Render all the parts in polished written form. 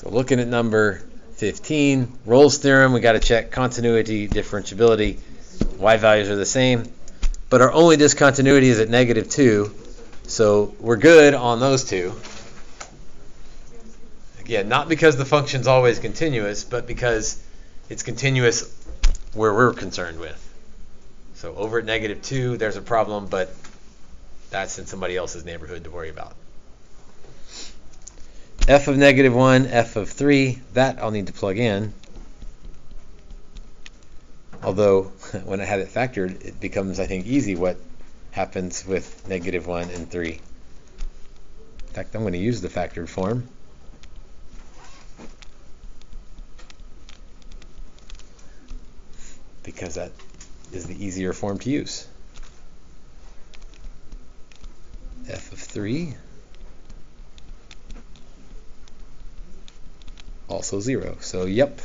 So looking at number 15, Rolls Theorem, we got to check continuity, differentiability. Y values are the same, but our only discontinuity is at -2, so we're good on those two. Again, not because the function's always continuous, but because it's continuous where we're concerned with. So over at -2, there's a problem, but that's in somebody else's neighborhood to worry about. F of -1, F of 3, that I'll need to plug in. Although, when I have it factored, it becomes, I think, easy what happens with -1 and 3. In fact, I'm going to use the factored form. Because that is the easier form to use. F of 3. Also 0. So, yep.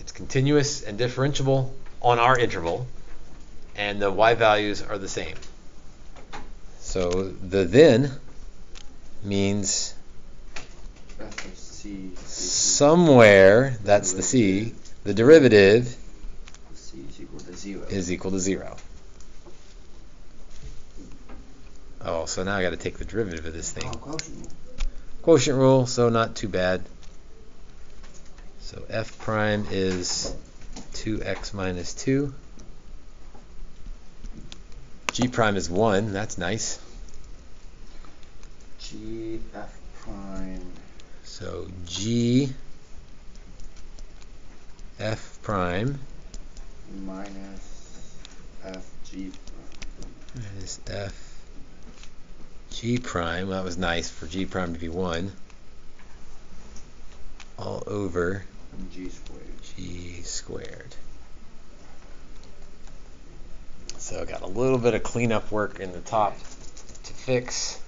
It's continuous and differentiable on our interval, and the y values are the same. So, the then means somewhere, that's the c, the derivative is equal to 0. Oh, so now I got to take the derivative of this thing. Quotient rule, so not too bad. So f prime is 2x minus 2. G prime is 1, that's nice. G f prime. So G f prime minus f g prime. Minus f G prime, that was nice for G prime to be 1, all over G squared. G squared. So I got a little bit of cleanup work in the top to fix.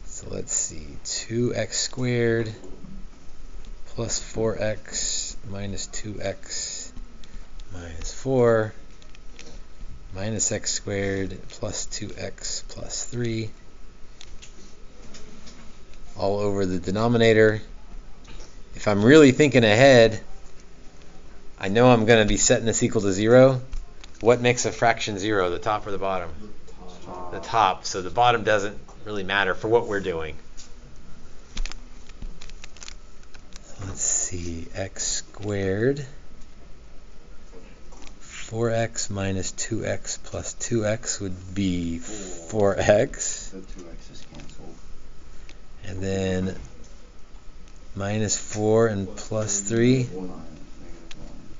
So let's see, 2x squared plus 4x minus 2x minus 4 minus x squared plus 2x plus 3 all over the denominator. If I'm really thinking ahead, I know I'm going to be setting this equal to 0. What makes a fraction 0, the top or the bottom? The top. So the bottom doesn't really matter for what we're doing. Let's see, x squared 4x minus 2x plus 2x would be 4x. The 2x is canceled. And then minus 4 and plus 3.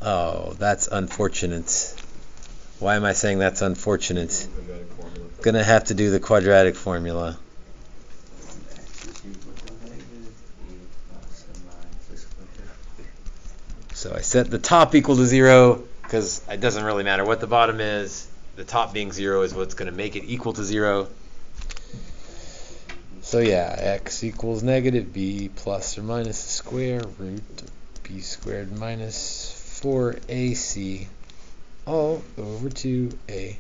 Oh, that's unfortunate. Why am I saying that's unfortunate? Gonna have to do the quadratic formula. So I set the top equal to 0 because it doesn't really matter what the bottom is. The top being 0 is what's going to make it equal to 0. So yeah, x equals negative b plus or minus the square root of b squared minus 4ac all over 2a.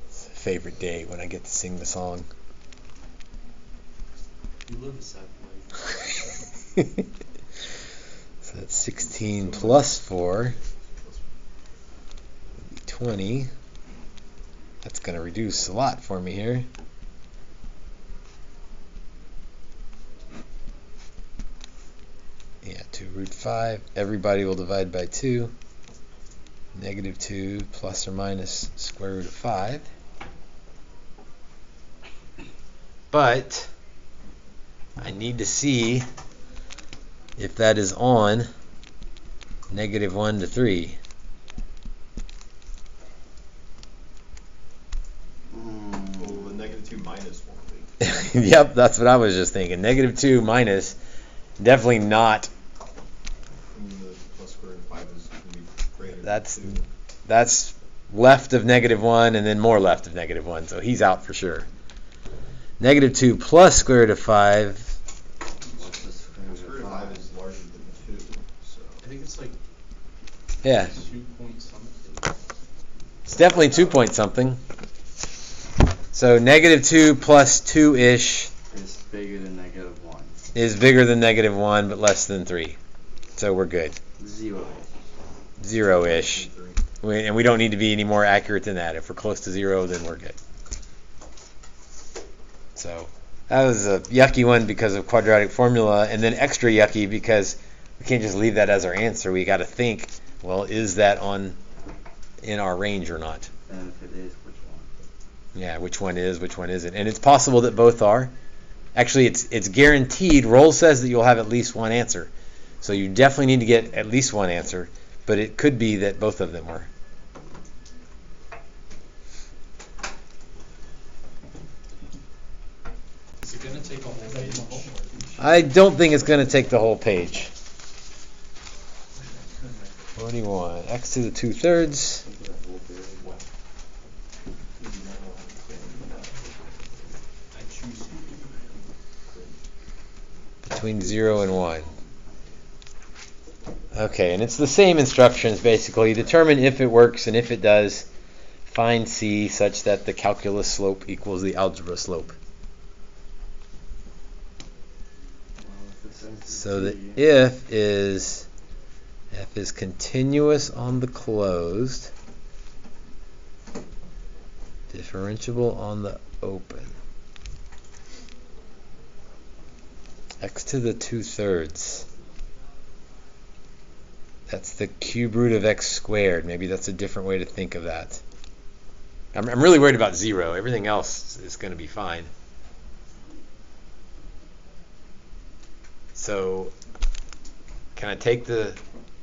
It's a favorite day when I get to sing the song. You live a sad life. So that's 16 plus 4 would be 20. That's going to reduce a lot for me here. Yeah, 2 root 5. Everybody will divide by 2. Negative 2 plus or minus square root of 5. But I need to see if that is on -1 to 3. Well, the -2 minus won't be. Yep, that's what I was just thinking. -2 minus, definitely not. And the plus square root of 5 is going to be greater That's than 2. that's left of -1 and then more left of -1, so he's out for sure. -2 plus square root of 5. Square root of 5 is larger than 2, so I think it's like Yeah, 2 point something. it's definitely 2 point something. So negative 2 plus 2-ish Is bigger than negative 1. is bigger than negative 1, but less than 3. So we're good. 0-ish. 0-ish. And we don't need to be any more accurate than that. If we're close to 0, then we're good. So that was a yucky one because of quadratic formula, and then extra yucky because we can't just leave that as our answer. We got to think, well, is that in our range or not? And if it is, which one? Yeah, which one is, which one isn't. And it's possible that both are. Actually, it's guaranteed. Rolls says that you'll have at least one answer. So you definitely need to get at least one answer, but it could be that both of them were. Is it going to take a whole page? I don't think it's going to take the whole page. 41, x to the 2/3. Between 0 and 1. Okay, and it's the same instructions basically. Determine if it works, and if it does, find C such that the calculus slope equals the algebra slope. So the if is f is continuous on the closed, differentiable on the open. X to the 2/3. That's the cube root of x squared. Maybe that's a different way to think of that. I'm really worried about 0. Everything else is going to be fine. So, can I take the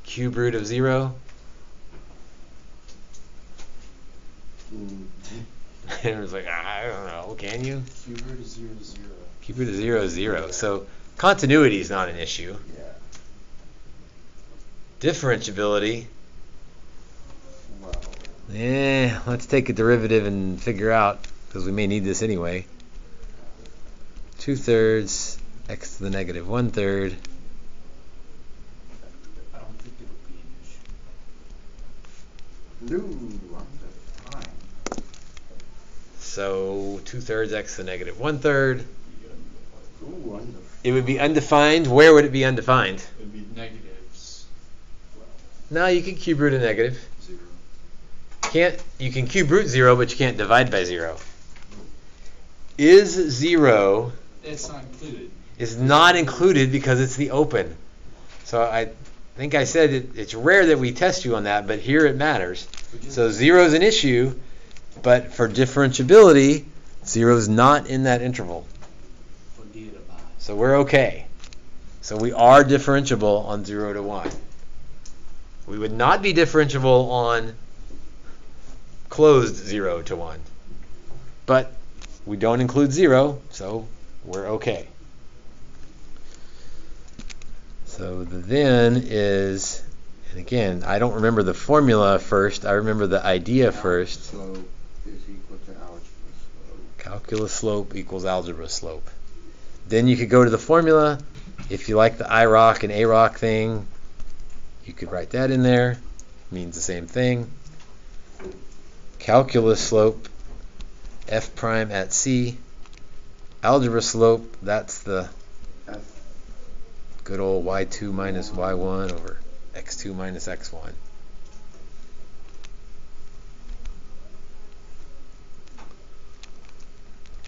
cube root of 0? It was like, I don't know. Can you? Cube root of 0 is 0. Cube root of 0 is 0. So, continuity is not an issue. Yeah. Differentiability. Well. Let's take a derivative and figure out, because we may need this anyway. 2/3 x to the negative 1/3. I don't think it would be an issue. No, undefined. So 2/3 x to the negative 1/3. Ooh, undefined. It would be undefined. Where would it be undefined? It would be negatives. No, you can cube root a negative. 0. You can cube root 0, but you can't divide by 0. Is 0 It's not included. is not included because it's the open. So I think I said it's rare that we test you on that, but here it matters. So 0 is an issue, but for differentiability, 0 is not in that interval. So we're okay. So we are differentiable on 0 to 1. We would not be differentiable on closed 0 to 1. But we don't include 0, so we're okay. So the then is, and again, I don't remember the formula first, I remember the idea first. Slope is equal to algebra slope. Calculus slope equals algebra slope. Then you could go to the formula. If you like the IROC and AROC thing, you could write that in there. It means the same thing. Calculus slope, f prime at C. Algebra slope, that's the F. good old y2 minus y1 over x2 minus x1.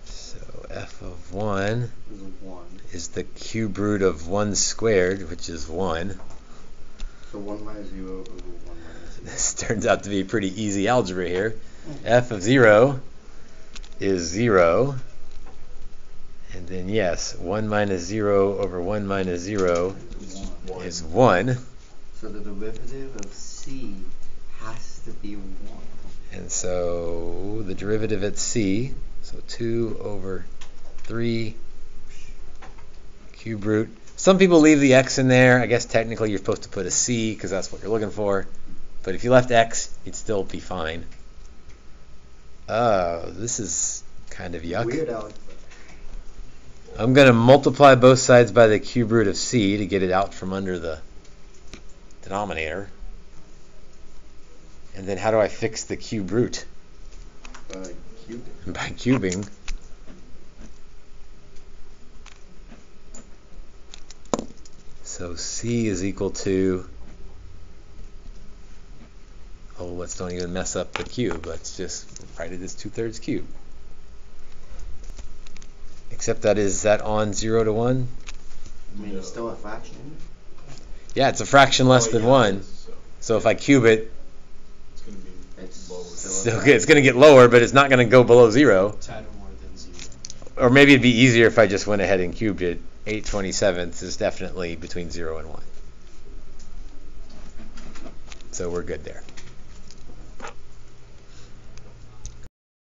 So f of 1 Is a 1. is the cube root of 1 squared, which is 1. So 1 minus 0 over 1 minus 0. This turns out to be pretty easy algebra here. F of 0 is 0. And then yes, 1 minus 0 over 1 minus 0 is 1. So the derivative of C has to be 1. And so the derivative at C, so 2 over 3 cube root. Some people leave the x in there. I guess technically you're supposed to put a c because that's what you're looking for. But if you left x, you'd still be fine. Oh, this is kind of yuck. Weird algebra. I'm going to multiply both sides by the cube root of c to get it out from under the denominator. And then how do I fix the cube root? cubing. By cubing. So C is equal to, oh, let's don't even mess up the cube. Let's just write it as 2/3 cube. Except that is that on 0 to 1? I mean, it's still a fraction. Yeah, it's a fraction less than 1. So if I cube it, It's going to be It's lower. still good. It's going to get lower, but it's not going to go below 0. Tad more than 0. Or maybe it'd be easier if I just went ahead and cubed it. 8/27 is definitely between 0 and 1. So we're good there.